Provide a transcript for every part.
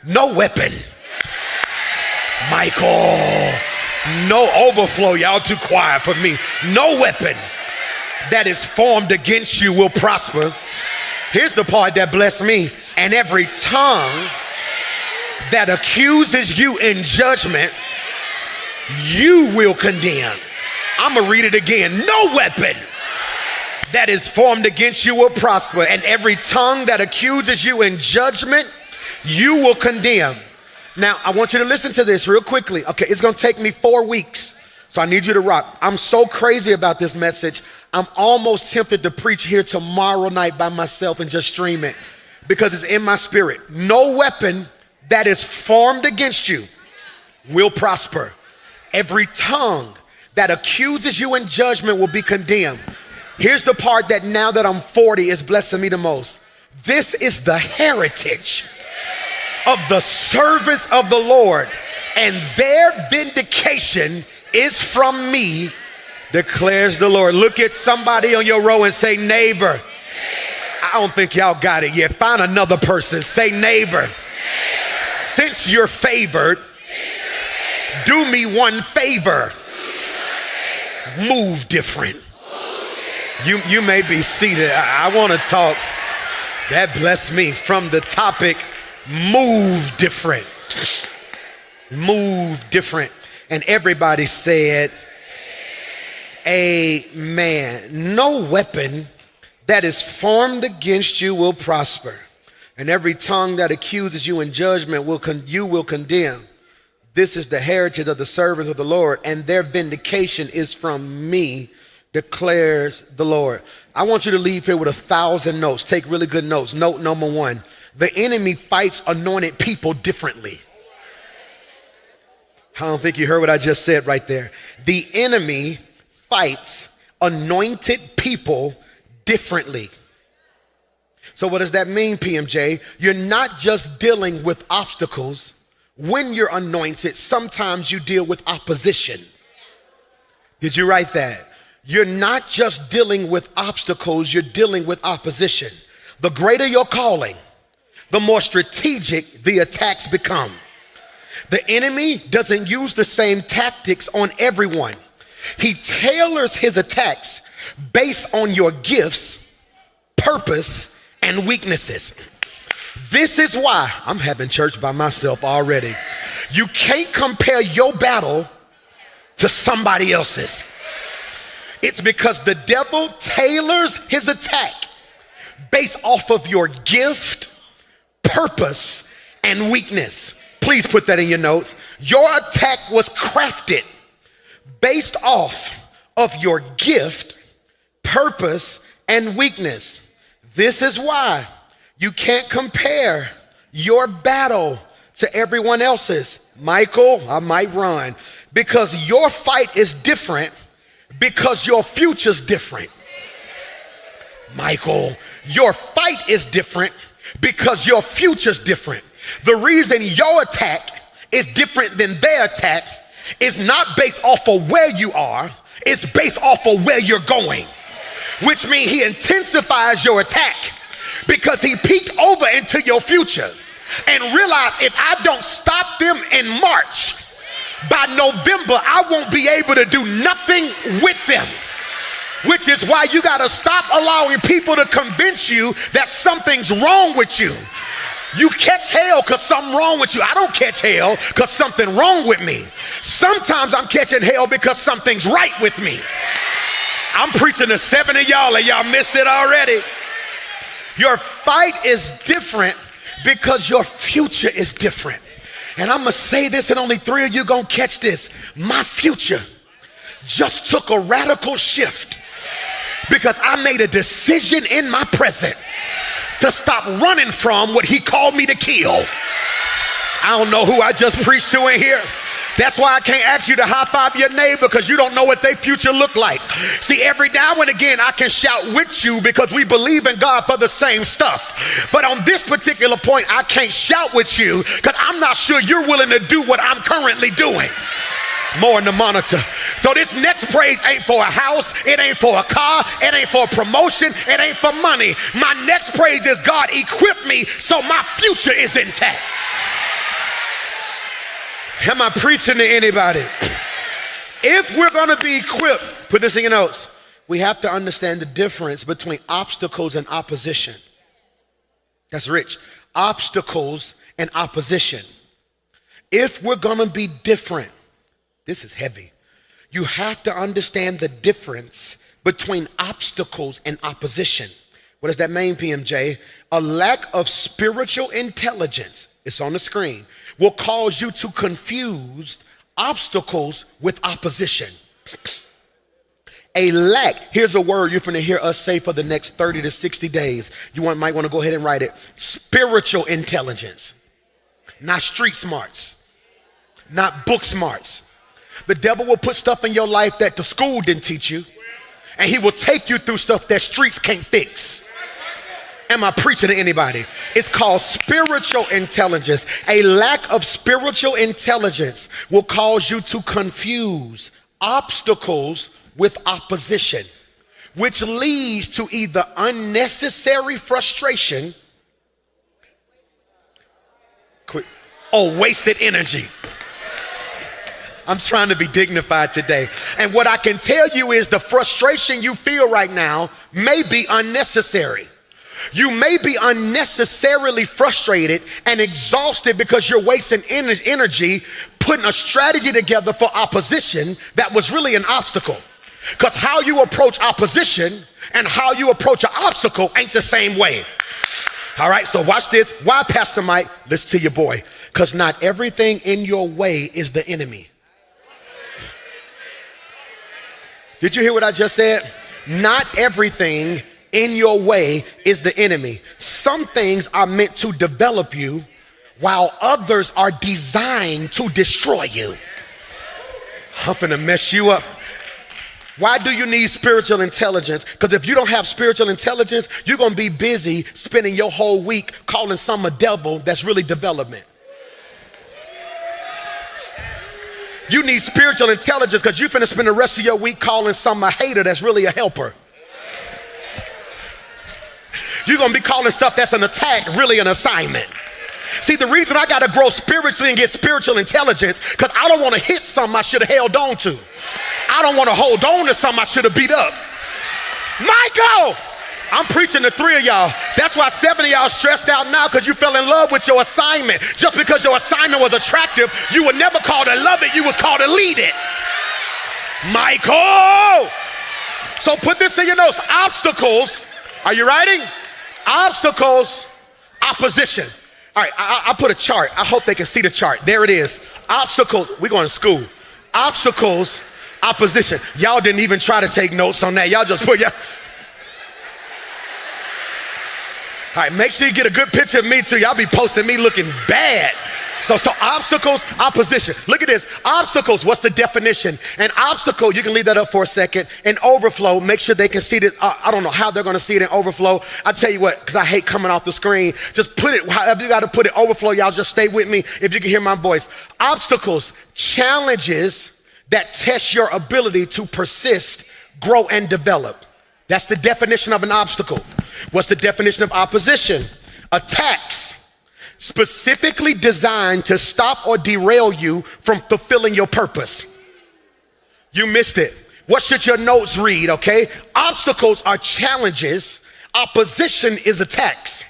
No weapon. Michael. No overflow. Y'all too quiet for me. No weapon that is formed against you will prosper. Here's the part that blessed me. And every tongue that accuses you in judgment, you will condemn. I'm gonna read it again. No weapon that is formed against you will prosper, and every tongue that accuses you in judgment, you will condemn. Now, I want you to listen to this real quickly. Okay, it's gonna take me 4 weeks, so I need you to rock. I'm so crazy about this message. I'm almost tempted to preach here tomorrow night by myself and just stream it because it's in my spirit. No weapon that is formed against you will prosper. Every tongue that accuses you in judgment will be condemned. Here's the part that now that I'm 40 is blessing me the most. This is the heritage of the servants of the Lord, and their vindication is from me, declares the Lord. Look at somebody on your row and say, neighbor. I don't think y'all got it yet. Find another person. Say, neighbor. Since you're favored, do me one favor. Move different. You may be seated. I want to talk. That blessed me from the topic, move different. Move different. And everybody said, amen. No weapon that is formed against you will prosper. And every tongue that accuses you in judgment you will condemn. This is the heritage of the servants of the Lord, and their vindication is from me, declares the Lord. I want you to leave here with 1,000 notes. Take really good notes. Note number 1, the enemy fights anointed people differently. I don't think you heard what I just said right there. The enemy fights anointed people differently. So what does that mean, PMJ? You're not just dealing with obstacles. When you're anointed, sometimes you deal with opposition. Did you write that? You're not just dealing with obstacles, you're dealing with opposition. The greater your calling, the more strategic the attacks become. The enemy doesn't use the same tactics on everyone. He tailors his attacks based on your gifts, purpose, and weaknesses. This is why I'm having church by myself already. You can't compare your battle to somebody else's. It's because the devil tailors his attack based off of your gift, purpose, and weakness. Please put that in your notes. Your attack was crafted based off of your gift, purpose, and weakness. This is why you can't compare your battle to everyone else's. Michael, I might run. Because your fight is different, because your future's different. Michael, your fight is different because your future's different. The reason your attack is different than their attack is not based off of where you are, it's based off of where you're going. Which means he intensifies your attack because he peeked over into your future and realized if I don't stop them in March, by November, I won't be able to do nothing with them. Which is why you got to stop allowing people to convince you that something's wrong with you. You catch hell because something wrong with you. I don't catch hell because something wrong with me. Sometimes I'm catching hell because something's right with me. I'm preaching to 7 of y'all and y'all missed it already. Your fight is different because your future is different. And I'm gonna say this and only 3 of you gonna catch this. My future just took a radical shift because I made a decision in my present to stop running from what he called me to kill. I don't know who I just preached to in here. That's why I can't ask you to high five your neighbor because you don't know what their future look like. See, every now and again I can shout with you because we believe in God for the same stuff. But on this particular point, I can't shout with you because I'm not sure you're willing to do what I'm currently doing. More in the monitor. So this next praise ain't for a house, it ain't for a car, it ain't for a promotion, it ain't for money. My next praise is God equipped me so my future is intact. Am I preaching to anybody? If we're going to be equipped, put this in your notes, we have to understand the difference between obstacles and opposition. That's rich. Obstacles and opposition. If we're going to be different, this is heavy. You have to understand the difference between obstacles and opposition. What does that mean, PMJ? A lack of spiritual intelligence, it's on the screen, will cause you to confuse obstacles with opposition. A lack, here's a word you're going to hear us say for the next 30 to 60 days. Might want to go ahead and write it. Spiritual intelligence, not street smarts, not book smarts. The devil will put stuff in your life that the school didn't teach you, and he will take you through stuff that streets can't fix. Am I preaching to anybody? It's called spiritual intelligence. A lack of spiritual intelligence will cause you to confuse obstacles with opposition, which leads to either unnecessary frustration or wasted energy. I'm trying to be dignified today. And what I can tell you is the frustration you feel right now may be unnecessary. You may be unnecessarily frustrated and exhausted because you're wasting energy putting a strategy together for opposition that was really an obstacle. Because how you approach opposition and how you approach an obstacle ain't the same way. All right, so watch this. Why, Pastor Mike? Listen to your boy. Because not everything in your way is the enemy. Did you hear what I just said? Not everything in your way is the enemy. Some things are meant to develop you while others are designed to destroy you. I'm finna mess you up. Why do you need spiritual intelligence? Because if you don't have spiritual intelligence, you're going to be busy spending your whole week calling some a devil that's really development. You need spiritual intelligence because you're finna spend the rest of your week calling some a hater that's really a helper. You're going to be calling stuff that's an attack really an assignment. See, the reason I got to grow spiritually and get spiritual intelligence because I don't want to hit something I should have held on to. I don't want to hold on to something I should have beat up. Michael, I'm preaching to 3 of y'all. That's why 7 of y'all stressed out now because you fell in love with your assignment. Just because your assignment was attractive, you were never called to love it. You was called to lead it. Michael. So put this in your notes. Obstacles. Are you writing? Obstacles, opposition. All right, I put a chart. I hope they can see the chart. There it is. Obstacles. We're going to school. Obstacles, opposition. Y'all didn't even try to take notes on that. Y'all just put y'all. All right, make sure you get a good picture of me too. Y'all be posting me looking bad. So obstacles, opposition. Look at this. Obstacles, what's the definition? An obstacle, you can leave that up for a second. An overflow, make sure they can see this. I don't know how they're going to see it in overflow. I tell you what, because I hate coming off the screen. Just put it, however you got to put it, overflow. Y'all just stay with me if you can hear my voice. Obstacles, challenges that test your ability to persist, grow, and develop. That's the definition of an obstacle. What's the definition of opposition? Attacks. Specifically designed to stop or derail you from fulfilling your purpose. You missed it. What should your notes read, okay? Obstacles are challenges. Opposition is attacks.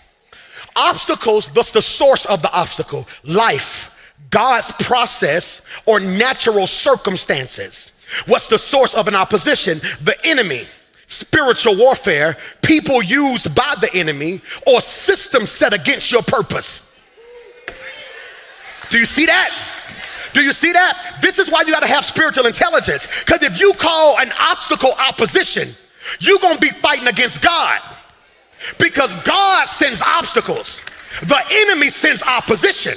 Obstacles, what's the source of the obstacle? Life, God's process, or natural circumstances. What's the source of an opposition? The enemy. Spiritual warfare, people used by the enemy, or systems set against your purpose. Do you see that? Do you see that? This is why you got to have spiritual intelligence. Because if you call an obstacle opposition, you're going to be fighting against God. Because God sends obstacles. The enemy sends opposition.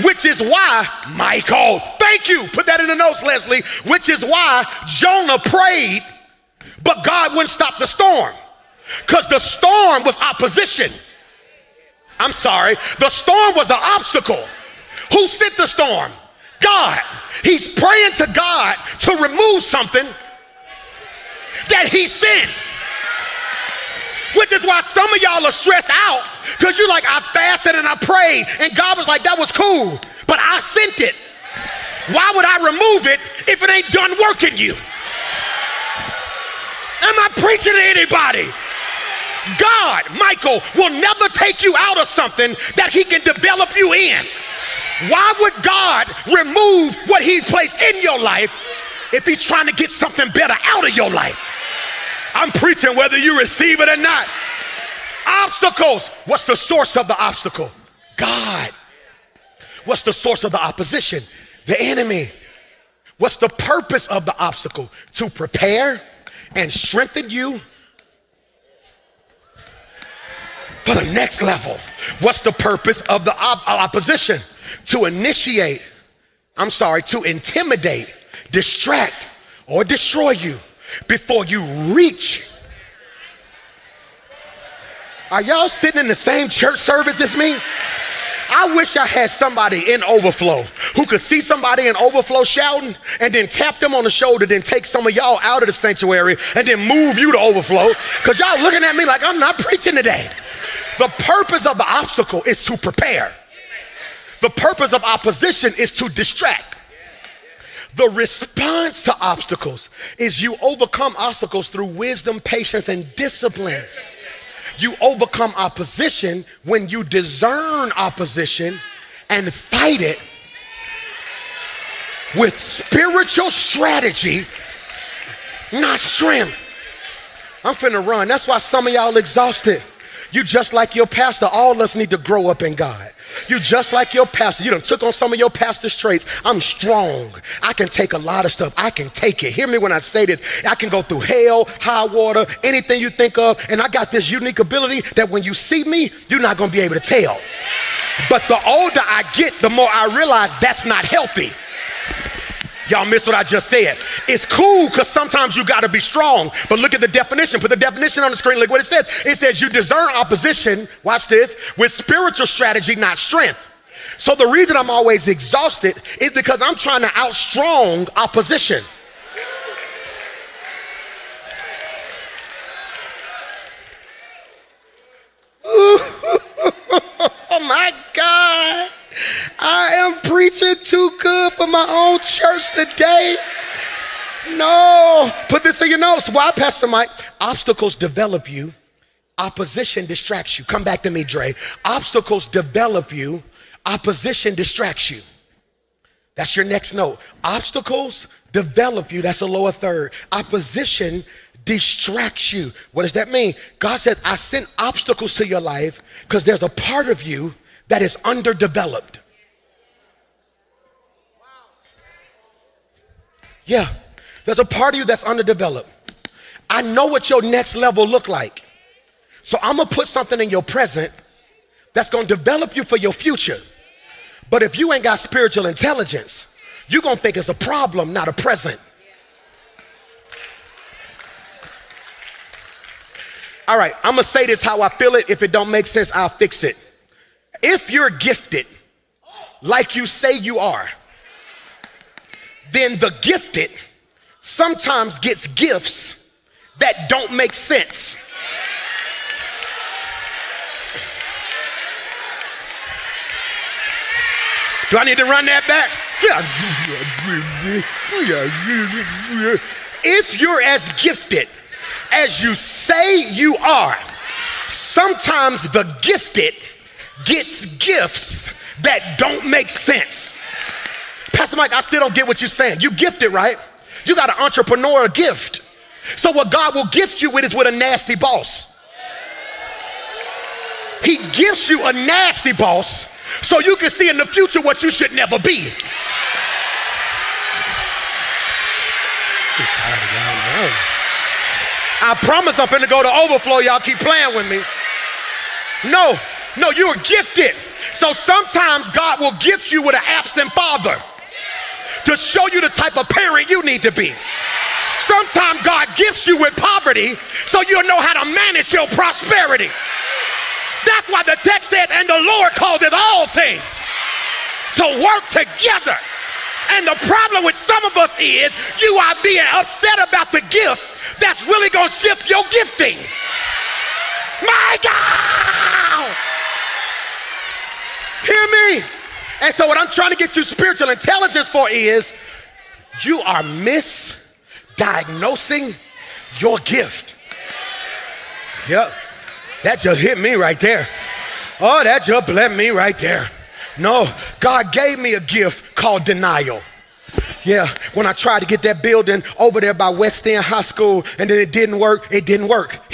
Which is why, Michael, thank you. Put that in the notes, Leslie. Which is why Jonah prayed, but God wouldn't stop the storm. Because the storm was opposition. I'm sorry. The storm was an obstacle. Who sent the storm? God. He's praying to God to remove something that he sent. Which is why some of y'all are stressed out because you're like, I fasted and I prayed and God was like, that was cool, but I sent it. Why would I remove it if it ain't done working you? Am I preaching to anybody? God, Michael, will never take you out of something that he can develop you in. Why would God remove what he's placed in your life if he's trying to get something better out of your life? I'm preaching whether you receive it or not. Obstacles. What's the source of the obstacle? God. What's the source of the opposition? The enemy. What's the purpose of the obstacle? To prepare and strengthen you for the next level. What's the purpose of the opposition? To initiate, to intimidate, distract, or destroy you before you reach. Are y'all sitting in the same church service as me? I wish I had somebody in overflow who could see somebody in overflow shouting and then tap them on the shoulder, then take some of y'all out of the sanctuary and then move you to overflow, because y'all looking at me like I'm not preaching today. The purpose of the obstacle is to prepare. The purpose of opposition is to distract. The response to obstacles is you overcome obstacles through wisdom, patience, and discipline. You overcome opposition when you discern opposition and fight it with spiritual strategy, not strength. I'm finna run. That's why some of y'all exhausted. You just like your pastor. All of us need to grow up in God. You just like your pastor. You done took on some of your pastor's traits. I'm strong. I can take a lot of stuff. I can take it. Hear me when I say this. I can go through hell, high water, anything you think of. And I got this unique ability that when you see me, you're not going to be able to tell. But the older I get, the more I realize that's not healthy. Y'all miss what I just said. It's cool because sometimes you got to be strong. But look at the definition. Put the definition on the screen. Look what it says. It says you discern opposition, watch this, with spiritual strategy, not strength. So the reason I'm always exhausted is because I'm trying to outstrong opposition. Oh my God. I am preaching too good for my own church today. No, put this in your notes. Why, Pastor Mike? Obstacles develop you. Opposition distracts you. Come back to me, Dre. Obstacles develop you. Opposition distracts you. That's your next note. Obstacles develop you. That's a lower third. Opposition distracts you. What does that mean? God says, I sent obstacles to your life because there's a part of you that is underdeveloped. Yeah, there's a part of you that's underdeveloped. I know what your next level look like. So I'm gonna put something in your present that's gonna develop you for your future. But if you ain't got spiritual intelligence, you're gonna think it's a problem, not a present. All right, I'm gonna say this how I feel it. If it don't make sense, I'll fix it. If you're gifted like you say you are, then the gifted sometimes gets gifts that don't make sense. Do I need to run that back? If you're as gifted as you say you are, sometimes the gifted gets gifts that don't make sense. Pastor Mike, I still don't get what you're saying. You gifted, right? You got an entrepreneurial gift. So what God will gift you with is with a nasty boss. He gifts you a nasty boss so you can see in the future what you should never be. I promise I'm finna go to overflow. Y'all keep playing with me. No, you are gifted. So sometimes God will gift you with an absent father to show you the type of parent you need to be. Sometimes God gifts you with poverty so you'll know how to manage your prosperity. That's why the text said, and the Lord causes all things to work together. And the problem with some of us is you are being upset about the gift that's really gonna shift your gifting. My God! Hear me. And so what I'm trying to get you spiritual intelligence for is you are misdiagnosing your gift. Yep. That just hit me right there. Oh, that just blessed me right there. No, God gave me a gift called denial. Yeah, when I tried to get that building over there by West End High School and then it didn't work. He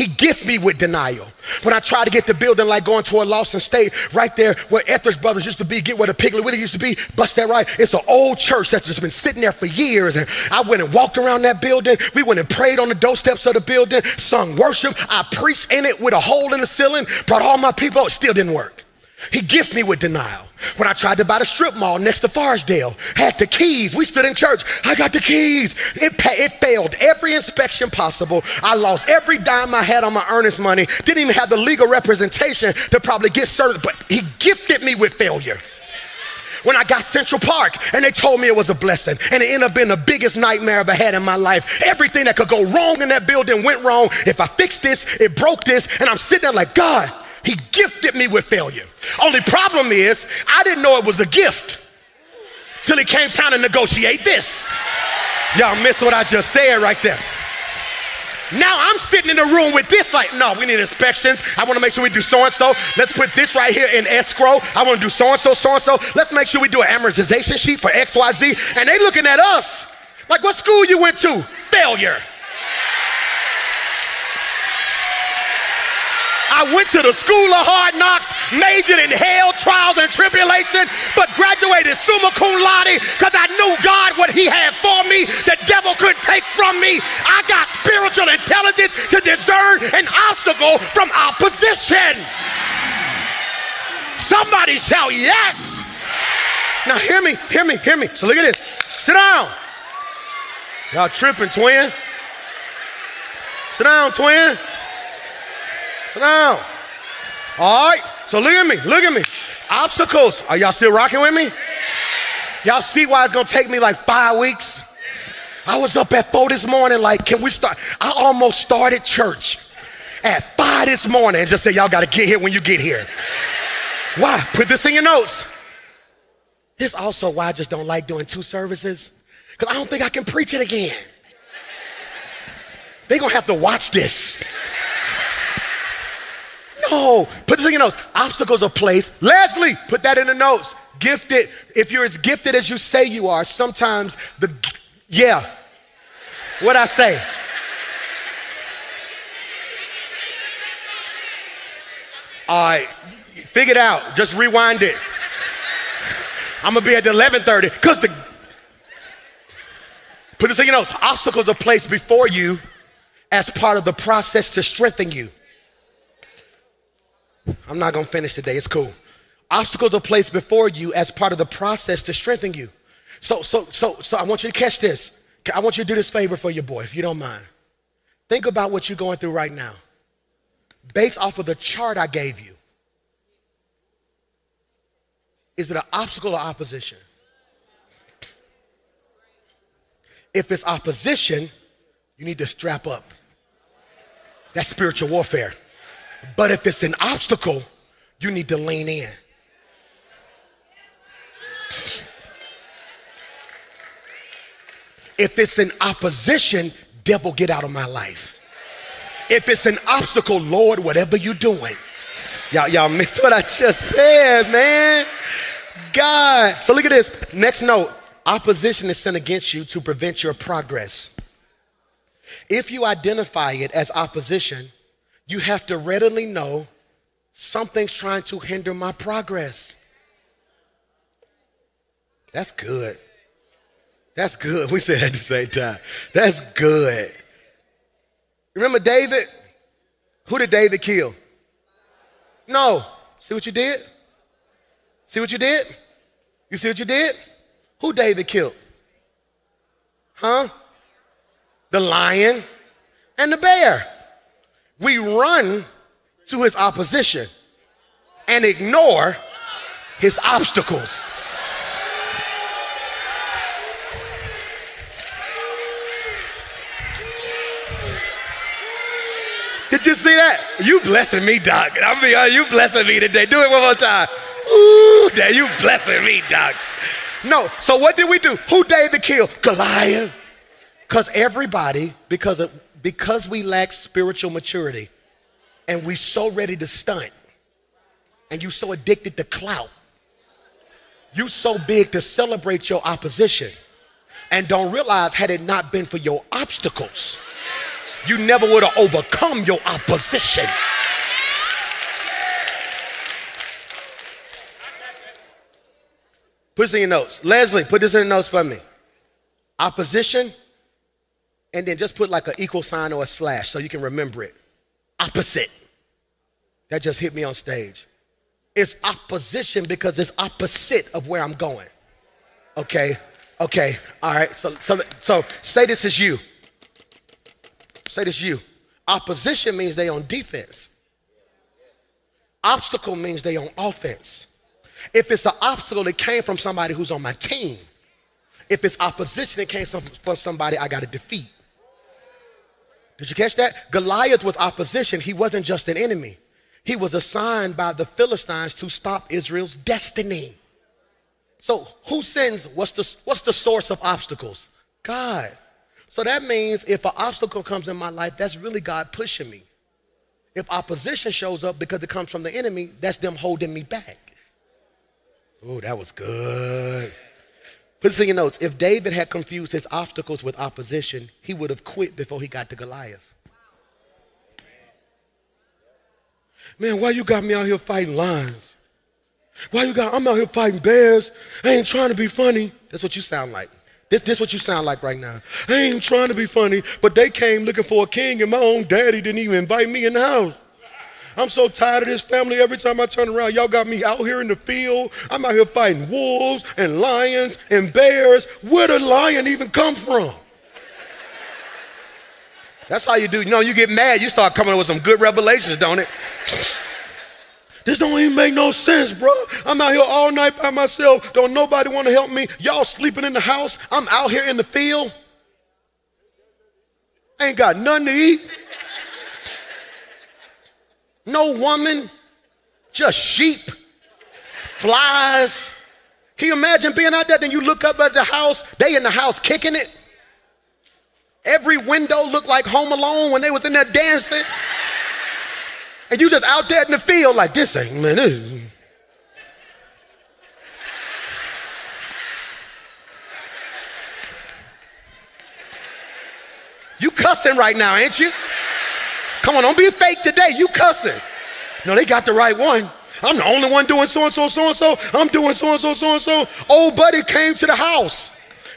gifted me with denial. When I tried to get the building like going toward Lawson State, right there where Etheridge Brothers used to be, get where the Piggly Wiggly used to be, bust that right. It's an old church that's just been sitting there for years. And I went and walked around that building. We went and prayed on the doorsteps of the building, sung worship. I preached in it with a hole in the ceiling, brought all my people. It still didn't work. He gifted me with denial. When I tried to buy the strip mall next to Forestdale, had the keys. We stood in church. I got the keys. It failed every inspection possible. I lost every dime I had on my earnest money. Didn't even have the legal representation to probably get certain, but he gifted me with failure. When I got Central Park and they told me it was a blessing and it ended up being the biggest nightmare I've ever had in my life. Everything that could go wrong in that building went wrong. If I fixed this, it broke this, and I'm sitting there like, God, he gifted me with failure. Only problem is, I didn't know it was a gift till it came time to negotiate this. Y'all miss what I just said right there. Now I'm sitting in the room with this like, no, we need inspections. I want to make sure we do so-and-so. Let's put this right here in escrow. I want to do so-and-so, so-and-so. Let's make sure we do an amortization sheet for XYZ. And they looking at us like, what school you went to? Failure. I went to the school of hard knocks, majored in hell, trials, and tribulation, but graduated summa cum laude because I knew God, what he had for me, the devil couldn't take from me. I got spiritual intelligence to discern an obstacle from opposition. Somebody shout yes. Now hear me. So look at this. Sit down. Y'all tripping, twin. Sit down, twin. Sit down. All right, so look at me. Obstacles. Are y'all still rocking with me? Y'all see why it's gonna take me like 5 weeks? I was up at 4 this morning like, can we start? I almost started church at 5 this morning and just said, y'all gotta get here when you get here. Why? Put this in your notes. This also why I just don't like doing 2 services, because I don't think I can preach it again. They're gonna have to watch this. No, put this in your notes. Obstacles are placed. Leslie, put that in the notes. Gifted. If you're as gifted as you say you are, sometimes what'd I say? All right, figure it out. Just rewind it. I'm gonna be at the 11:30 because put this in your notes. Obstacles are placed before you as part of the process to strengthen you. I'm not gonna finish today, it's cool. Obstacles are placed before you as part of the process to strengthen you. So I want you to catch this. I want you to do this favor for your boy, if you don't mind. Think about what you're going through right now. Based off of the chart I gave you, is it an obstacle or opposition? If it's opposition, you need to strap up. That's spiritual warfare. But if it's an obstacle, you need to lean in. If it's an opposition, devil, get out of my life. If it's an obstacle, Lord, whatever you're doing. Y'all missed what I just said, man. God. So look at this. Next note. Opposition is sent against you to prevent your progress. If you identify it as opposition, you have to readily know something's trying to hinder my progress. That's good. That's good. We said that at the same time. That's good. Remember David? Who did David kill? No. See what you did? See what you did? You see what you did? Who David killed? Huh? The lion and the bear. We run to his opposition and ignore his obstacles. Did you see that? You blessing me, Doc. I mean, you blessing me today. Do it one more time. Ooh, damn, you blessing me, Doc. No, so what did we do? Who David killed? Goliath. Because everybody, because we lack spiritual maturity, and we so ready to stunt, and you so addicted to clout, you so big to celebrate your opposition, and don't realize had it not been for your obstacles, you never would have overcome your opposition. Put this in your notes. Leslie, put this in the notes for me. Opposition, and then just put like an equal sign or a slash so you can remember it. Opposite. That just hit me on stage. It's opposition because it's opposite of where I'm going. Okay, all right. So say this is you. Say this is you. Opposition means they on defense. Obstacle means they on offense. If it's an obstacle, it came from somebody who's on my team. If it's opposition, it came from somebody I got to defeat. Did you catch that? Goliath was opposition. He wasn't just an enemy. He was assigned by the Philistines to stop Israel's destiny. So who sends, what's the source of obstacles? God. So that means if an obstacle comes in my life, that's really God pushing me. If opposition shows up because it comes from the enemy, that's them holding me back. Oh, that was good. Put this in your notes. If David had confused his obstacles with opposition, he would have quit before he got to Goliath. Man, why you got me out here fighting lions? I'm out here fighting bears. I ain't trying to be funny. That's what you sound like. This what you sound like right now. I ain't trying to be funny, but they came looking for a king and my own daddy didn't even invite me in the house. I'm so tired of this family. Every time I turn around, y'all got me out here in the field. I'm out here fighting wolves and lions and bears. Where did the lion even come from? That's how you do. You know, you get mad, you start coming up with some good revelations, don't it? This don't even make no sense, bro. I'm out here all night by myself. Don't nobody want to help me. Y'all sleeping in the house. I'm out here in the field. Ain't got nothing to eat. No woman, just sheep, flies. Can you imagine being out there? Then you look up at the house, they in the house kicking it. Every window looked like Home Alone when they was in there dancing. And you just out there in the field like, this ain't, man, this. You cussing right now, ain't you? Come on, don't be fake today. You cussing. No, they got the right one. I'm the only one doing so-and-so, so-and-so. I'm doing so-and-so, so-and-so. Old buddy came to the house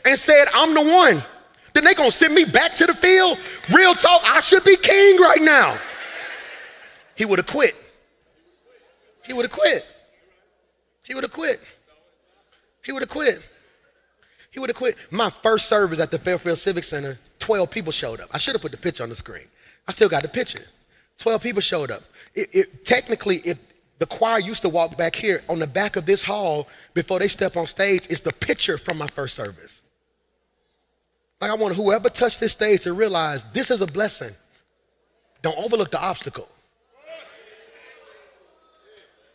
and said, I'm the one. Then they gonna send me back to the field? Real talk, I should be king right now. He would have quit. He would have quit. He would have quit. He would have quit. He would have quit. My first service at the Fairfield Civic Center, 12 people showed up. I should have put the picture on the screen. I still got the picture. 12 people showed up. Technically, if the choir used to walk back here on the back of this hall before they step on stage, it's the picture from my first service. Like I want whoever touched this stage to realize this is a blessing. Don't overlook the obstacle.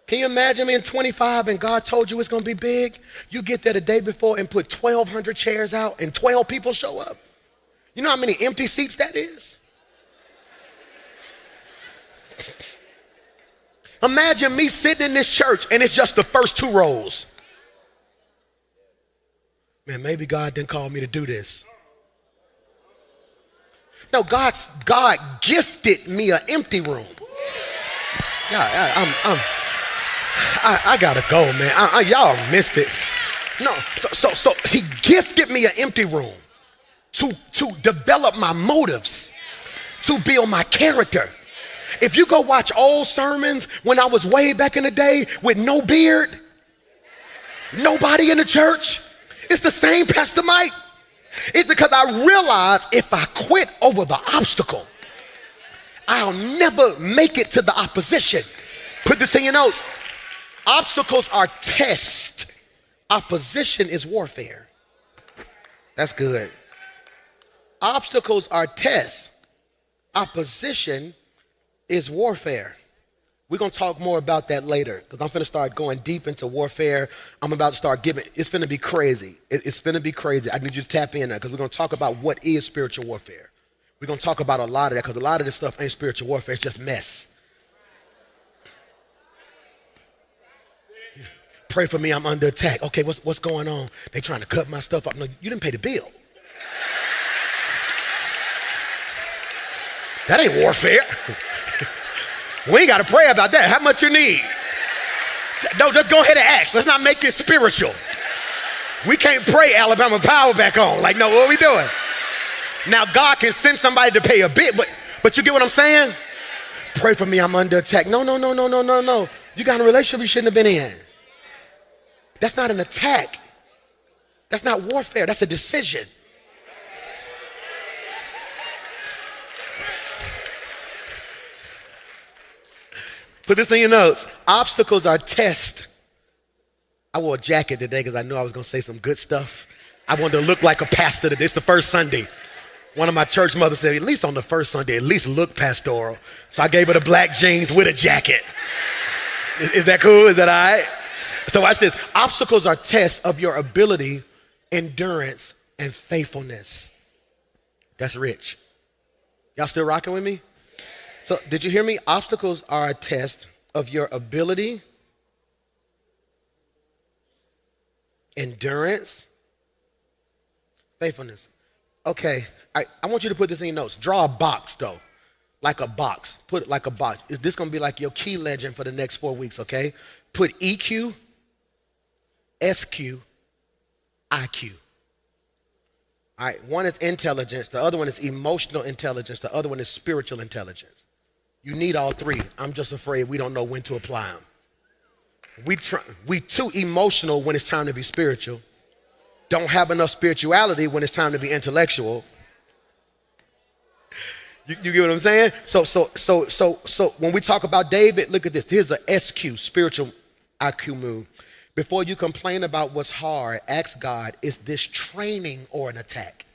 Can you imagine being 25 and God told you it's going to be big? You get there the day before and put 1,200 chairs out and 12 people show up. You know how many empty seats that is? Imagine me sitting in this church and it's just the first 2 rows. Man, maybe God didn't call me to do this. No, God gifted me an empty room. Yeah, I gotta go, man. Y'all missed it. No, so he gifted me an empty room to develop my motives, to build my character. If you go watch old sermons when I was way back in the day with no beard, nobody in the church, it's the same Pastor Mike. It's because I realized if I quit over the obstacle, I'll never make it to the opposition. Put this in your notes. Obstacles are tests. Opposition is warfare. That's good. Obstacles are tests. Opposition is warfare. We're going to talk more about that later because I'm going to start going deep into warfare. I'm about to start giving, it's going to be crazy. It's going to be crazy. I need you to tap in there because we're going to talk about what is spiritual warfare. We're going to talk about a lot of that because a lot of this stuff ain't spiritual warfare. It's just mess. Pray for me, I'm under attack. Okay, what's going on? They trying to cut my stuff up. No, you didn't pay the bill. That ain't warfare. We ain't got to pray about that. How much you need? No, just go ahead and ask. Let's not make it spiritual. We can't pray Alabama Power back on. Like, no, what are we doing? Now, God can send somebody to pay a bit, but you get what I'm saying? Pray for me, I'm under attack. No. You got in a relationship you shouldn't have been in. That's not an attack. That's not warfare. That's a decision. Put this in your notes. Obstacles are tests. I wore a jacket today because I knew I was going to say some good stuff. I wanted to look like a pastor today. It's the first Sunday. One of my church mothers said, at least on the first Sunday, at least look pastoral. So I gave her the black jeans with a jacket. Is that cool? Is that all right? So watch this. Obstacles are tests of your ability, endurance, and faithfulness. That's rich. Y'all still rocking with me? So did you hear me? Obstacles are a test of your ability, endurance, faithfulness. Okay, I want you to put this in your notes. Draw a box though, like a box. Put it like a box. Is this gonna be like your key legend for the next 4 weeks, okay? Put EQ, SQ, IQ. All right, one is intelligence, the other one is emotional intelligence, the other one is spiritual intelligence. You need all three. I'm just afraid we don't know when to apply them. We too emotional when it's time to be spiritual. Don't have enough spirituality when it's time to be intellectual. You get what I'm saying? So when we talk about David, look at this. Here's a SQ, spiritual IQ move. Before you complain about what's hard, ask God, is this training or an attack?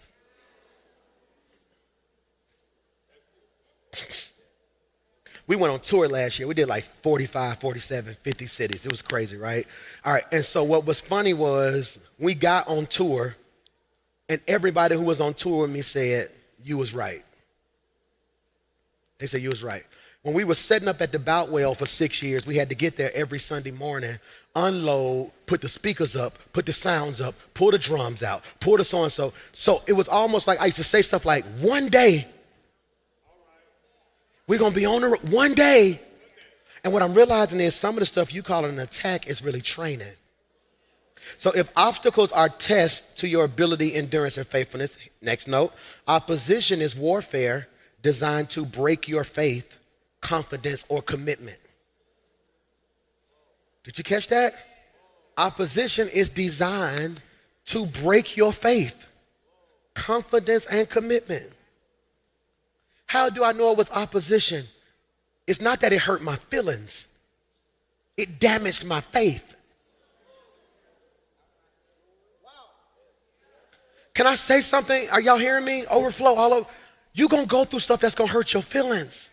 We went on tour last year. We did like 45, 47, 50 cities. It was crazy, right? All right, and so what was funny was we got on tour and everybody who was on tour with me said, you was right. They said, you was right. When we were setting up at the Boutwell for 6 years, we had to get there every Sunday morning, unload, put the speakers up, put the sounds up, pull the drums out, pull the so-and-so. So it was almost like I used to say stuff like, one day, we're going to be on the road one day. And what I'm realizing is some of the stuff you call an attack is really training. So if obstacles are tests to your ability, endurance, and faithfulness, next note, opposition is warfare designed to break your faith, confidence, or commitment. Did you catch that? Opposition is designed to break your faith, confidence, and commitment. How do I know it was opposition? It's not that it hurt my feelings. It damaged my faith. Can I say something? Are y'all hearing me? Overflow all over. You're going to go through stuff that's going to hurt your feelings.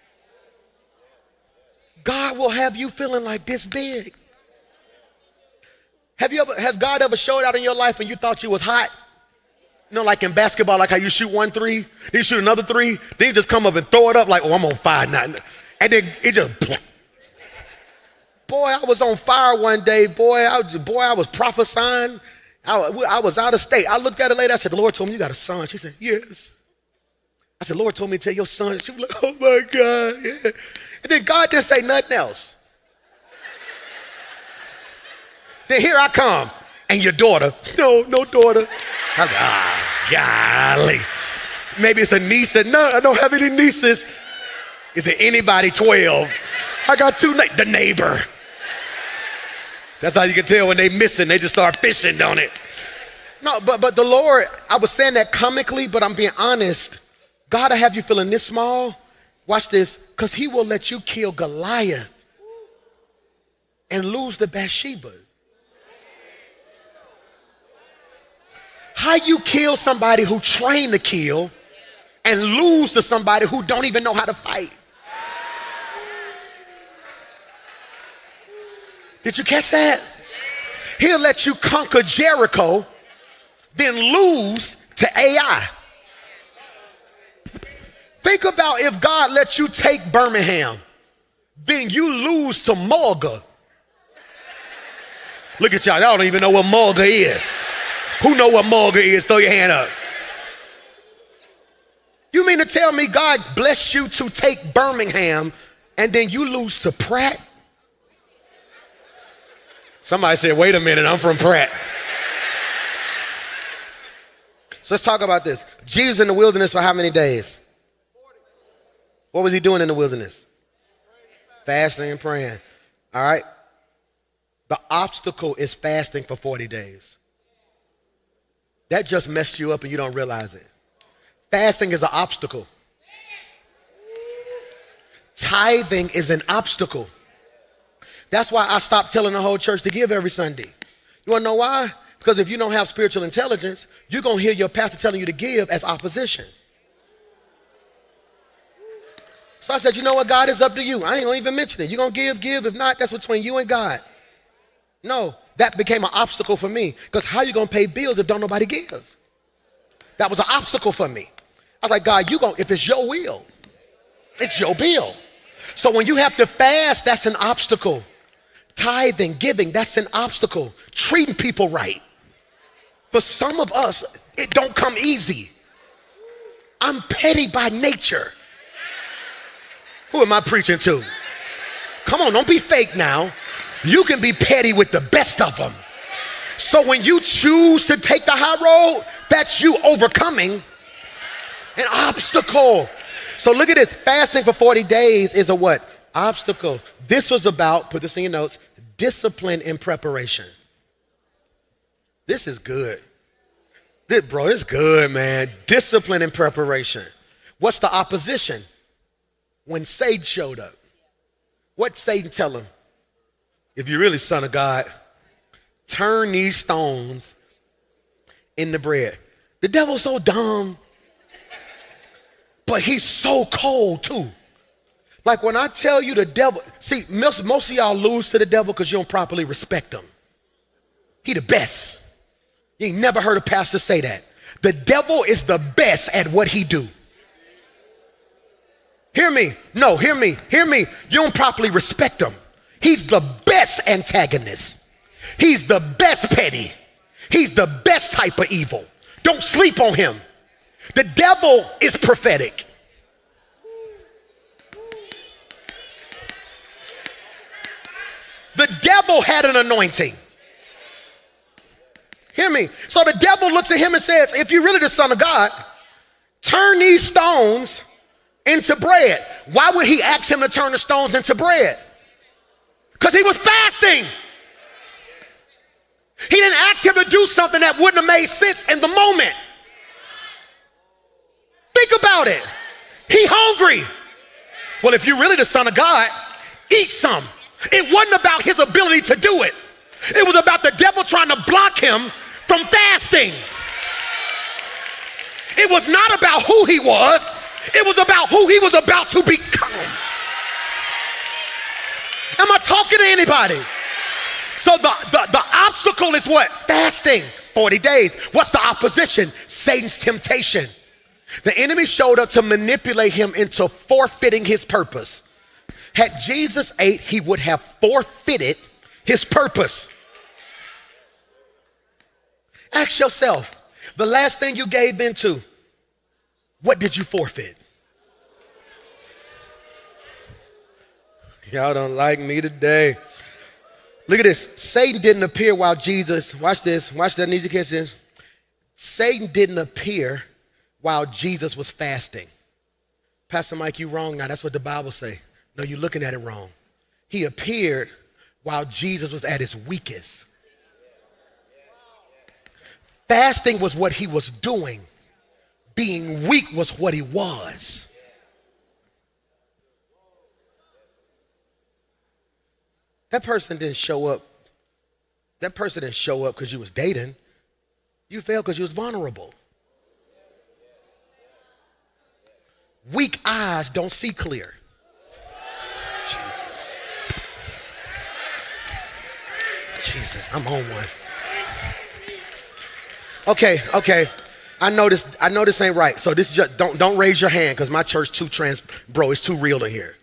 God will have you feeling like this big. Has God ever showed out in your life and you thought you was hot? You know, like in basketball, like how you shoot 1 3, then you shoot another 3, then you just come up and throw it up like, oh, I'm on fire now. And then it just, boy, I was on fire one day, boy, I was prophesying. I was out of state. I looked at her later, I said, the Lord told me you got a son. She said, yes. I said, Lord told me to tell your son. She was like, oh my God, yeah. And then God didn't say nothing else. Then here I come, and your daughter. No daughter. I was like, golly. Maybe it's a niece. No, I don't have any nieces. Is there anybody 12? I got 2, the neighbor. That's how you can tell when they missing. They just start fishing, don't it? No, but the Lord, I was saying that comically, but I'm being honest. God will have you feeling this small. Watch this, because he will let you kill Goliath and lose the Bathsheba. How you kill somebody who trained to kill and lose to somebody who don't even know how to fight? Did you catch that? He'll let you conquer Jericho, then lose to AI. Think about if God lets you take Birmingham, then you lose to Morga. Look at y'all, y'all don't even know what Morga is. Who know what Morga is? Throw your hand up. You mean to tell me God blessed you to take Birmingham and then you lose to Pratt? Somebody said, wait a minute, I'm from Pratt. So let's talk about this. Jesus in the wilderness for how many days? What was he doing in the wilderness? Fasting and praying. All right. The obstacle is fasting for 40 days. That just messed you up and you don't realize it. Fasting is an obstacle. Tithing is an obstacle. That's why I stopped telling the whole church to give every Sunday. You want to know why? Because if you don't have spiritual intelligence, you're going to hear your pastor telling you to give as opposition. So I said, you know what, God, it's up to you. I ain't going to even mention it. You're going to give. If not, that's between you and God. No, that became an obstacle for me. Because how you going to pay bills if don't nobody give? That was an obstacle for me. I was like, God, if it's your will, it's your bill. So when you have to fast, that's an obstacle. Tithing, giving, that's an obstacle. Treating people right. For some of us, it don't come easy. I'm petty by nature. Who am I preaching to? Come on, don't be fake now. You can be petty with the best of them. So when you choose to take the high road, that's you overcoming an obstacle. So look at this. Fasting for 40 days is a what? Obstacle. This was about, put this in your notes, discipline and preparation. This is good. This is good, man. Discipline and preparation. What's the opposition? When Satan showed up, what Satan tell him? If you're really son of God, turn these stones into bread. The devil's so dumb, but he's so cold too. Like when I tell you the devil, see, most of y'all lose to the devil because you don't properly respect him. He the best. You ain't never heard a pastor say that. The devil is the best at what he do. Hear me. No, hear me. Hear me. You don't properly respect him. He's the best antagonist. He's the best petty. He's the best type of evil. Don't sleep on him. The devil is prophetic. The devil had an anointing. Hear me. So the devil looks at him and says, if you're really the son of God, turn these stones into bread. Why would he ask him to turn the stones into bread? Because he was fasting. He didn't ask him to do something that wouldn't have made sense in the moment. Think about it. He hungry. Well, if you're really the son of God, eat some. It wasn't about his ability to do it. It was about the devil trying to block him from fasting. It was not about who he was. It was about who he was about to become. Am I talking to anybody? So the obstacle is what? Fasting. 40 days. What's the opposition? Satan's temptation. The enemy showed up to manipulate him into forfeiting his purpose. Had Jesus ate, he would have forfeited his purpose. Ask yourself, the last thing you gave into, what did you forfeit? Y'all don't like me today. Look at this. Satan didn't appear while Jesus, watch this, watch that, I need you to catch this. Satan didn't appear while Jesus was fasting. Pastor Mike, you wrong now. That's what the Bible say. No, you're looking at it wrong. He appeared while Jesus was at his weakest. Fasting was what he was doing. Being weak was what he was. That person didn't show up. That person didn't show up because you was dating. You failed because you was vulnerable. Weak eyes don't see clear. Jesus. Jesus, I'm on one. Okay. I know this ain't right. So this is just don't raise your hand because my church too bro, it's too real in here.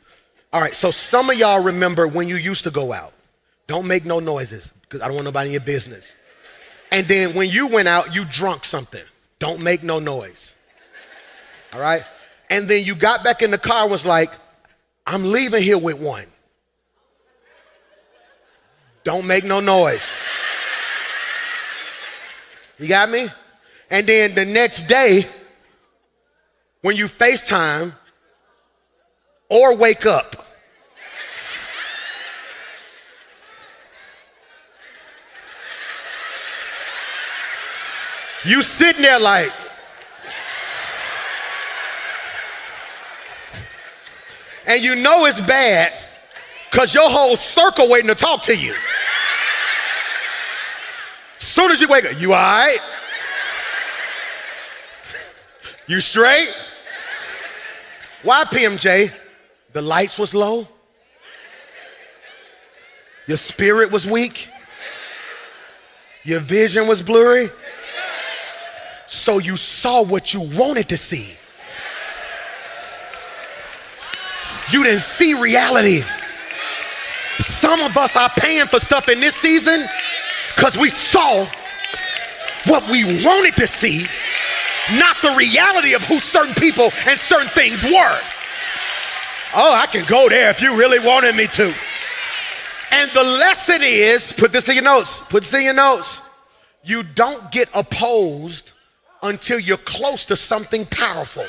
All right, so some of y'all remember when you used to go out. Don't make no noises because I don't want nobody in your business. And then when you went out, you drunk something. Don't make no noise. All right? And then you got back in the car and was like, I'm leaving here with one. Don't make no noise. You got me? And then the next day, when you FaceTime or wake up, you sitting there like, and you know it's bad because your whole circle waiting to talk to you. Soon as you wake up, you all right? You straight? Why, PMJ? The lights was low? Your spirit was weak? Your vision was blurry? So you saw what you wanted to see. You didn't see reality. Some of us are paying for stuff in this season because we saw what we wanted to see, not the reality of who certain people and certain things were. Oh, I can go there if you really wanted me to. And the lesson is, put this in your notes. You don't get opposed until you're close to something powerful.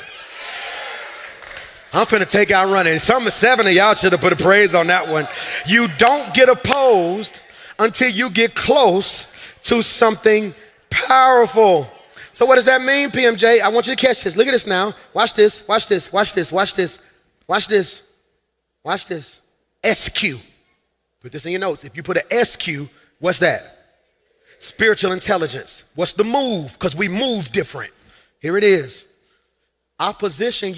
I'm finna take out running. Some 7 of y'all should have put a praise on that one. You don't get opposed until you get close to something powerful. So what does that mean, PMJ? I want you to catch this. Look at this now. Watch this. SQ. Put this in your notes. If you put an SQ, what's that? Spiritual intelligence. What's the move? Because we move different. Here it is. Opposition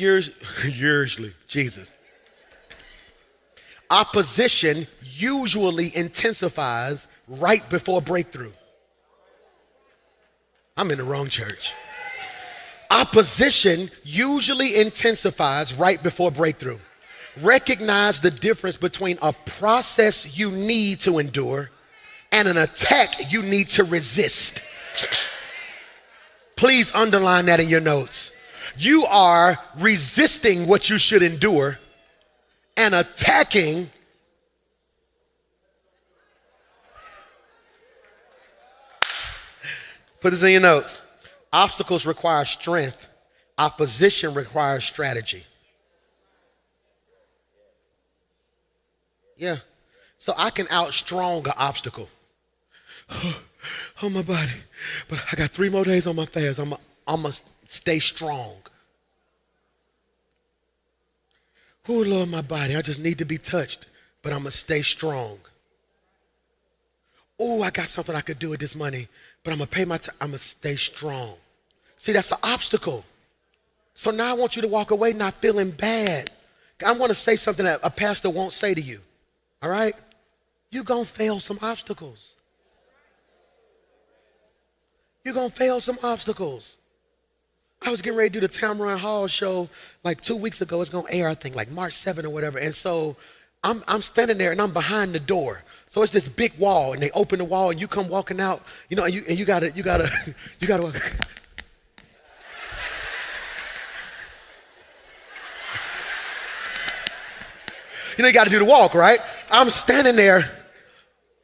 Opposition usually intensifies right before breakthrough. I'm in the wrong church. Opposition usually intensifies right before breakthrough. Recognize the difference between a process you need to endure and an attack you need to resist. Please underline that in your notes. You are resisting what you should endure and attacking. Put this in your notes. Obstacles require strength. Opposition requires strategy. Yeah. So I can outstrong an obstacle. Oh, my body. But I got 3 more days on my fast. I'm going to stay strong. Oh, Lord, my body. I just need to be touched, but I'm going to stay strong. Oh, I got something I could do with this money, but I'm going to pay my time. I'm going to stay strong. See, that's the obstacle. So now I want you to walk away not feeling bad. I want to say something that a pastor won't say to you. All right? You're going to fail some obstacles. You're going to fail some obstacles. I was getting ready to do the Tamron Hall show like 2 weeks ago. It's going to air, I think, like March 7th or whatever. And so I'm standing there and I'm behind the door. So it's this big wall and they open the wall and you come walking out, you know, and you gotta walk. You know, you got to do the walk, right? I'm standing there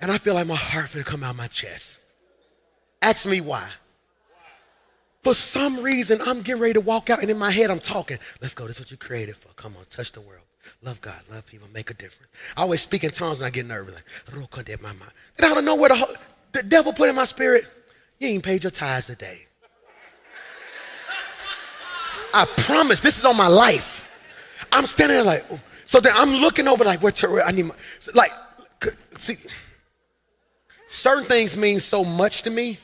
and I feel like my heart finna come out my chest. Ask me why. For some reason, I'm getting ready to walk out and in my head I'm talking. Let's go, this is what you created for. Come on, touch the world. Love God, love people, make a difference. I always speak in tongues when I get nervous. Like, then out of nowhere, the devil put in my spirit, you ain't paid your tithes today. I promise, this is on my life. I'm standing there like, oh. So then I'm looking over like, I need my, like, see, certain things mean so much to me,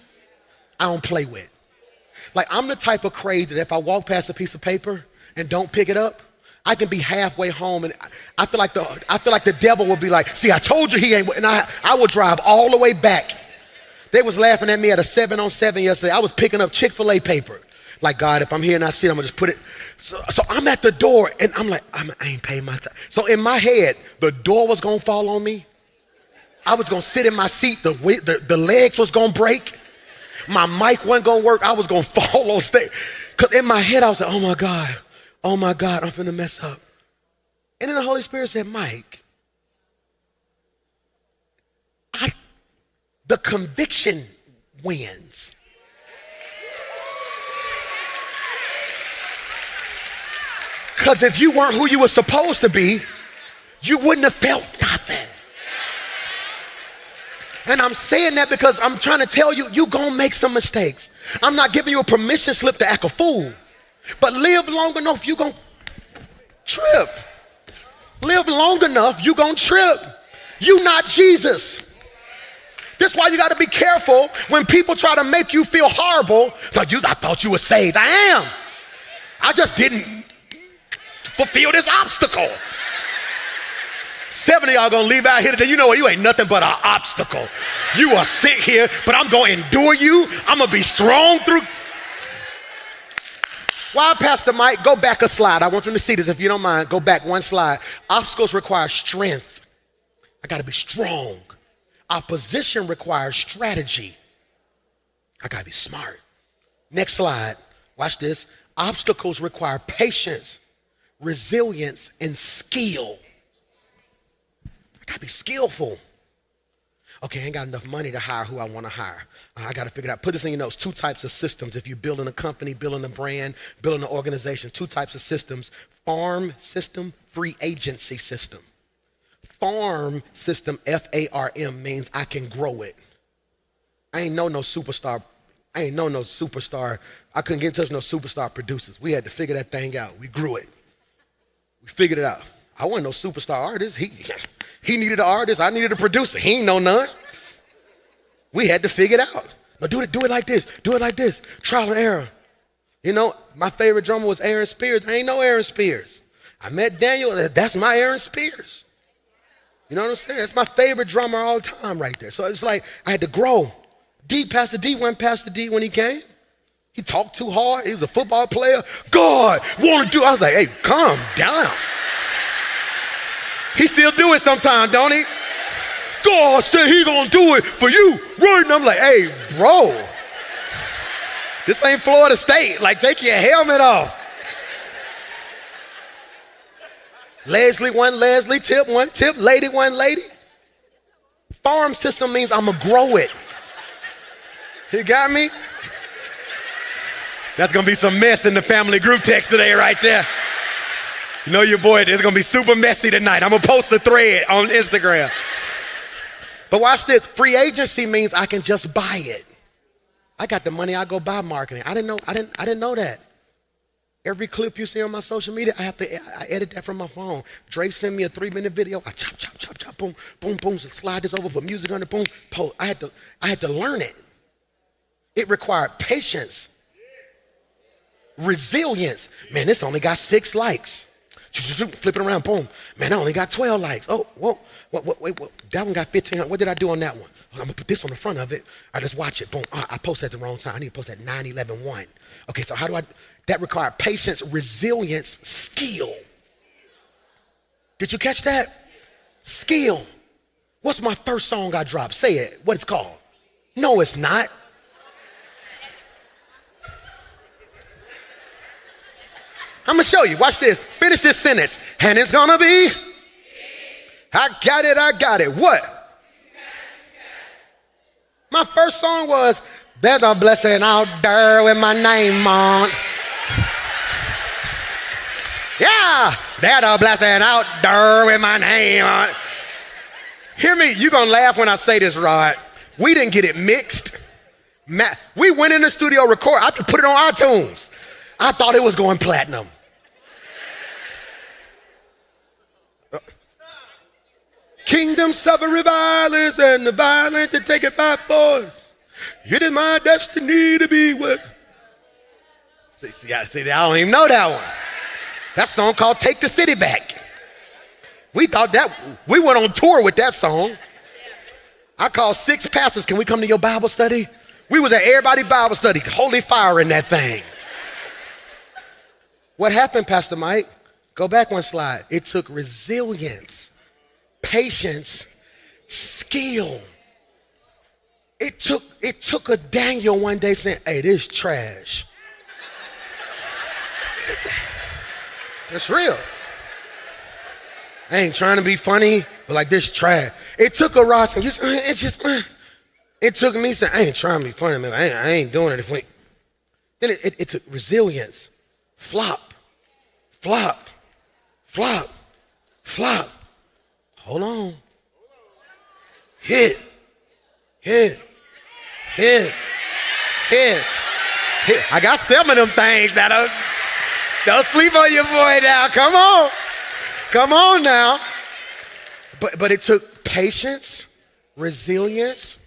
I don't play with. Like, I'm the type of crazy that if I walk past a piece of paper and don't pick it up, I can be halfway home, and I feel like the devil will be like, see, I told you he ain't, and I will drive all the way back. They was laughing at me at a 7-on-7 yesterday. I was picking up Chick-fil-A paper. Like, God, if I'm here and I see it, I'm gonna just put it. So I'm at the door, and I'm like, I ain't paying my time. So in my head, the door was gonna fall on me. I was gonna sit in my seat, the legs was gonna break. My mic wasn't gonna work. I was gonna fall on stage. Because in my head, I was like, oh my God, I'm finna mess up. And then the Holy Spirit said, Mike, the conviction wins. Because if you weren't who you were supposed to be, you wouldn't have felt nothing. And I'm saying that because I'm trying to tell you, you're going to make some mistakes. I'm not giving you a permission slip to act a fool. But live long enough, you're going to trip. Live long enough, you're going to trip. You're not Jesus. That's why you got to be careful when people try to make you feel horrible. Like, I thought you were saved. I am. I just didn't fulfill this obstacle. 7 of y'all gonna leave out here today. You know what? You ain't nothing but an obstacle. You are sick here, but I'm gonna endure you. I'm gonna be strong through. While Pastor Mike, go back a slide. I want them to see this if you don't mind. Go back one slide. Obstacles require strength. I gotta be strong. Opposition requires strategy. I gotta be smart. Next slide. Watch this. Obstacles require patience, resilience, and skill. I gotta be skillful. Okay, I ain't got enough money to hire who I wanna hire. I gotta figure it out. Put this in your notes. 2 types of systems. If you're building a company, building a brand, building an organization, 2 types of systems. Farm system, free agency system. Farm system, F-A-R-M, means I can grow it. I ain't know no superstar. I couldn't get in touch with no superstar producers. We had to figure that thing out. We grew it. We figured it out. I wasn't no superstar artist. He needed an artist. I needed a producer. He ain't know none. We had to figure it out. No, do it like this. Do it like this. Trial and error. You know, my favorite drummer was Aaron Spears. I ain't know Aaron Spears. I met Daniel. That's my Aaron Spears. You know what I'm saying? That's my favorite drummer all the time right there. So it's like I had to grow. Pastor D wasn't Pastor D when he came. He talked too hard. He was a football player. God, want to do. I was like, hey, calm down. He still do it sometimes, don't he? God said he gonna do it for you, right? And I'm like, hey, bro, this ain't Florida State. Like, take your helmet off. Leslie, one Leslie, tip, one tip, lady, one lady. Farm system means I'm gonna grow it. You got me? That's gonna be some mess in the family group text today right there. You know your boy, it's gonna be super messy tonight. I'm gonna post a thread on Instagram. But watch this, free agency means I can just buy it. I got the money, I go buy marketing. I didn't know that. Every clip you see on my social media, I edit that from my phone. Dre sent me a 3-minute video. I chop, boom, boom, boom, so slide this over, put music on it, boom, post. I had to learn it. It required patience, resilience. Man, this only got 6 likes. Flip it around, boom. Man, I only got 12 likes. Oh, whoa, wait, that one got 15. What did I do on that one? I'm gonna put this on the front of it. All right, let's watch it. Boom. I posted at the wrong time. I need to post at 9:11:1. Okay, so how do I? That required patience, resilience, skill. Did you catch that? Skill. What's my first song I dropped? Say it. What it's called? No, it's not. I'm gonna show you. Watch this. Finish this sentence. And it's gonna be. I got it. What? My first song was, there's a blessing out there with my name on. Yeah, there's a blessing out there with my name on. Hear me, you gonna laugh when I say this, Rod. We didn't get it mixed. We went in the studio record. I had to put it on iTunes. I thought it was going platinum. Kingdom suffer revilers and the violent to take it by force. It is my destiny to be with. See, I don't even know that one. That song called Take the City Back. We thought that, we went on tour with that song. I called 6 pastors, can we come to your Bible study? We was at everybody's Bible study, holy fire in that thing. What happened, Pastor Mike? Go back one slide. It took resilience, patience, skill. It took a Daniel one day saying, hey, this trash. It's real. I ain't trying to be funny, but like this trash. It took a Ross and it took me saying, I ain't trying to be funny, man. I ain't doing it if we. Then it took resilience. Flop, flop, flop, flop. Hold on. Hit, hit, hit, hit, hit. I got 7 of them things that don't sleep on your boy now. Come on. Come on now. But it took patience, resilience.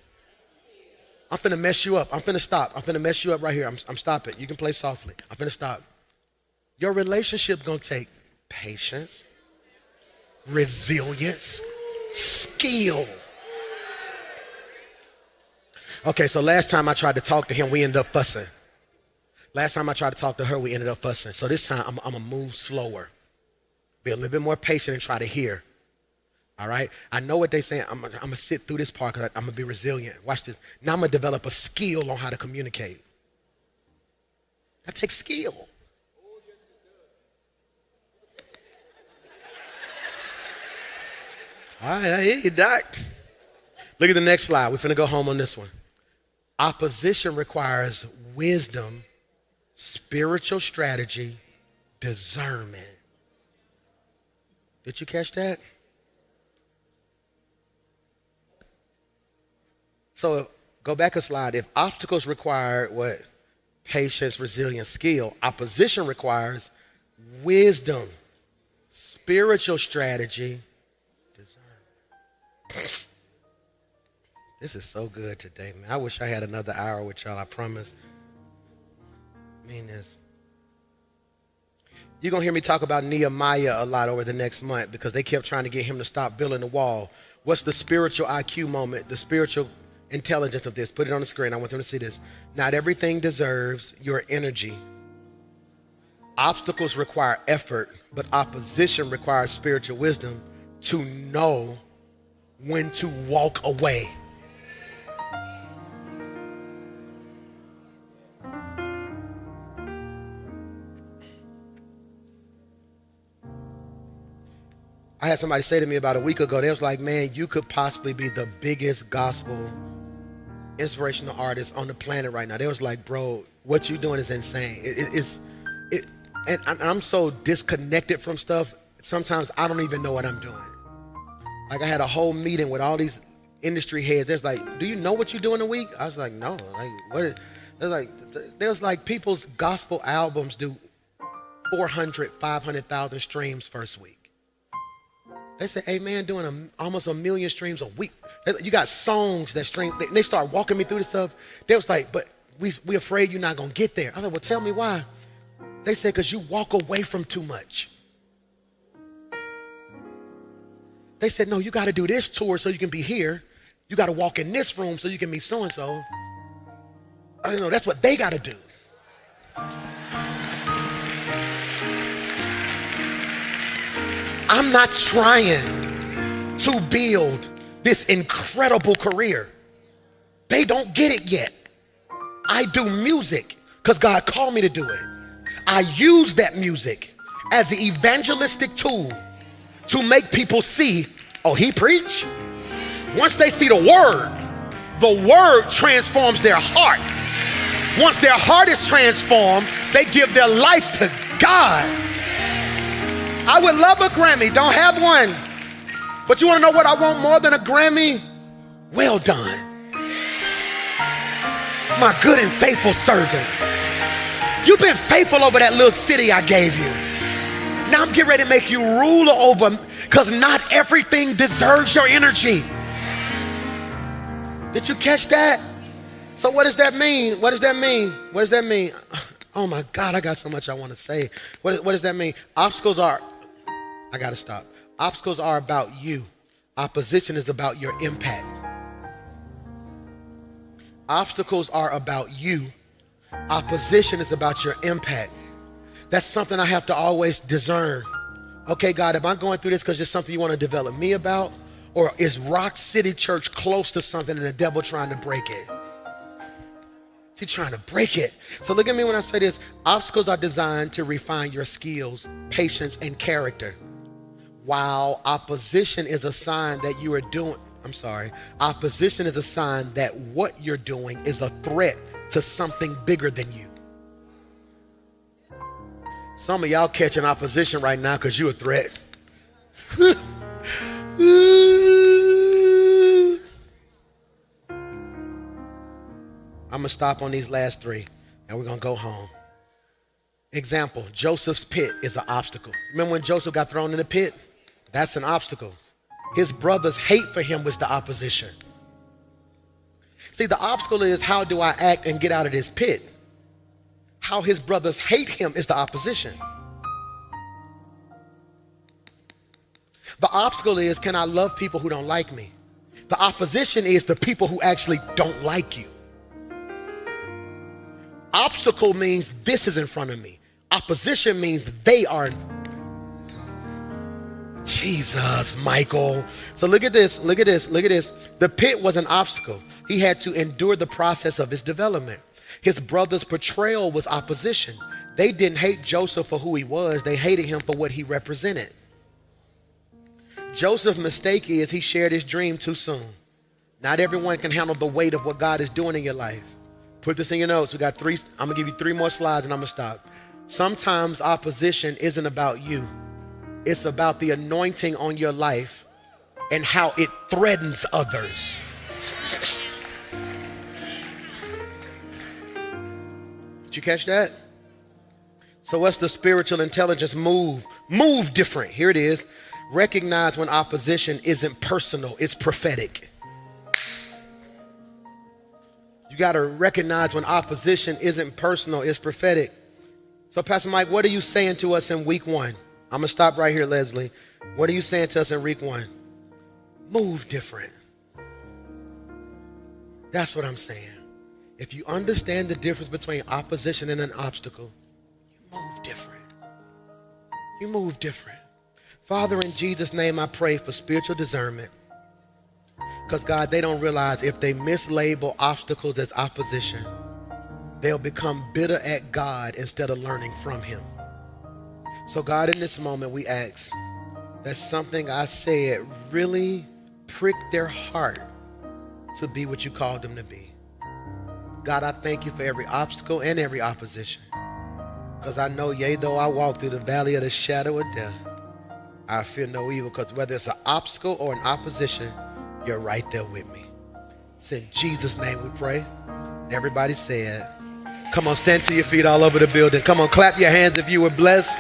I'm finna mess you up. I'm finna stop. I'm finna mess you up right here. I'm stopping. You can play softly. I'm finna stop. Your relationship gonna take patience, resilience, skill. Okay, so last time I tried to talk to him, we ended up fussing. Last time I tried to talk to her, we ended up fussing. So this time I'm gonna move slower. Be a little bit more patient and try to hear. All right? I know what they're saying. I'm gonna sit through this part because I'm gonna be resilient. Watch this. Now I'm gonna develop a skill on how to communicate. That takes skill. All right, I hear you, Doc. Look at the next slide. We're finna go home on this one. Opposition requires wisdom, spiritual strategy, discernment. Did you catch that? So go back a slide. If obstacles require what? Patience, resilience, skill. Opposition requires wisdom, spiritual strategy, discernment. This is so good today, man. I wish I had another hour with y'all, I promise. I mean this. You're going to hear me talk about Nehemiah a lot over the next month because they kept trying to get him to stop building the wall. What's the spiritual IQ moment, the spiritual intelligence of this? Put it on the screen. I want them to see this. Not everything deserves your energy. Obstacles require effort, but opposition requires spiritual wisdom to know when to walk away. I had somebody say to me about a week ago, they was like, man, you could possibly be the biggest gospel inspirational artist on the planet right now. They was like, bro, what you doing is insane. And I'm so disconnected from stuff, sometimes I don't even know what I'm doing. Like I had a whole meeting with all these industry heads. There's like, do you know what you do in a week? I was like, no. Like, what? There's like people's gospel albums do 400, 500,000 streams first week. They say, hey man, doing almost 1 million streams a week. You got songs that stream. They start walking me through this stuff. They was like, but we afraid you're not gonna get there. I was like, well, tell me why. They said, because you walk away from too much. They said, no, you got to do this tour so you can be here. You got to walk in this room so you can meet so-and-so. I don't know, that's what they got to do. I'm not trying to build this incredible career. They don't get it yet. I do music because God called me to do it. I use that music as an evangelistic tool to make people see, oh, he preach? Once they see the word transforms their heart. Once their heart is transformed, they give their life to God. I would love a Grammy, don't have one. But you wanna know what I want more than a Grammy? Well done. My good and faithful servant. You've been faithful over that little city I gave you. Now I'm getting ready to make you ruler over, because not everything deserves your energy. Did you catch that? So what does that mean? What does that mean? What does that mean? Oh my God, I got so much I want to say. What does that mean? Obstacles are, I got to stop. Obstacles are about you. Opposition is about your impact. Obstacles are about you. Opposition is about your impact. That's something I have to always discern. Okay, God, am I going through this because it's something you want to develop me about? Or is Rock City Church close to something and the devil trying to break it? He's trying to break it. So look at me when I say this. Obstacles are designed to refine your skills, patience, and character. While opposition is a sign that you are doing, opposition is a sign that what you're doing is a threat to something bigger than you. Some of y'all catching opposition right now because you're a threat. I'm going to stop on these last three and we're going to go home. Example, Joseph's pit is an obstacle. Remember when Joseph got thrown in the pit? That's an obstacle. His brother's hate for him was the opposition. See, the obstacle is how do I act and get out of this pit? How his brothers hate him is the opposition. The obstacle is, can I love people who don't like me? The opposition is the people who actually don't like you. Obstacle means this is in front of me. Opposition means they are. Jesus, Michael. So look at this. The pit was an obstacle. He had to endure the process of his development. His brother's portrayal was opposition. They didn't hate Joseph for who he was. They hated him for what he represented. Joseph's mistake is he shared his dream too soon. Not everyone can handle the weight of what God is doing in your life. Put this in your notes. We got three. I'm going to give you 3 more slides and I'm going to stop. Sometimes opposition isn't about you. It's about the anointing on your life and how it threatens others. Did you catch that? So what's the spiritual intelligence move? Move different. Here it is. Recognize when opposition isn't personal, it's prophetic. You got to recognize when opposition isn't personal, it's prophetic. So Pastor Mike, what are you saying to us in week 1? I'm going to stop right here, Leslie. What are you saying to us in week 1? Move different. That's what I'm saying. If you understand the difference between opposition and an obstacle, you move different. You move different. Father, in Jesus' name, I pray for spiritual discernment. Because, God, they don't realize if they mislabel obstacles as opposition, they'll become bitter at God instead of learning from him. So, God, in this moment, we ask that something I said really prick their heart to be what you called them to be. God, I thank you for every obstacle and every opposition. Because I know, yea, though I walk through the valley of the shadow of death, I fear no evil, because whether it's an obstacle or an opposition, you're right there with me. It's in Jesus' name we pray. Everybody said, come on, stand to your feet all over the building. Come on, clap your hands if you were blessed.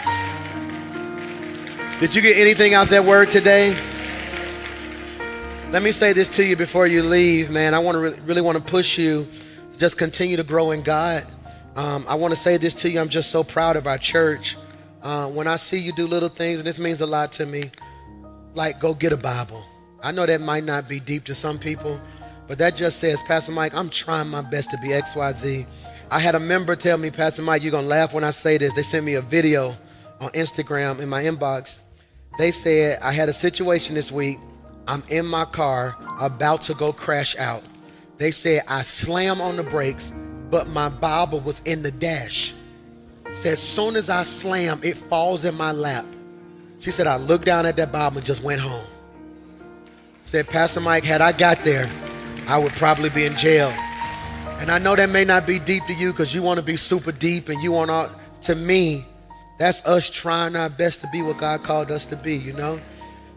Did you get anything out that word today? Let me say this to you before you leave, man. I want to really want to push you to just continue to grow in God. I want to say this to you. I'm just so proud of our church. When I see you do little things, and this means a lot to me, like go get a Bible. I know that might not be deep to some people, but that just says, Pastor Mike, I'm trying my best to be XYZ. I had a member tell me, Pastor Mike, you're going to laugh when I say this. They sent me a video on Instagram in my inbox. They said, I had a situation this week. I'm in my car about to go crash out. They said, I slammed on the brakes, but my Bible was in the dash. Said, as soon as I slam, it falls in my lap. She said, I looked down at that Bible and just went home. Said, Pastor Mike, had I got there, I would probably be in jail. And I know that may not be deep to you because you want to be super deep and you want all, to me, that's us trying our best to be what God called us to be, you know?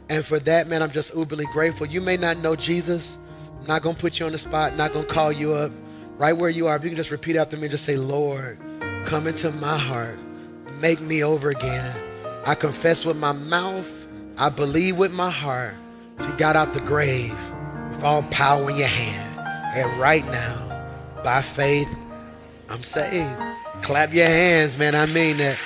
And for that, man, I'm just uberly grateful. You may not know Jesus. I'm not going to put you on the spot, not going to call you up. Right where you are, if you can just repeat after me and just say, Lord, come into my heart. Make me over again. I confess with my mouth. I believe with my heart. You got out the grave with all power in your hand. And right now, by faith, I'm saved. Clap your hands, man. I mean that.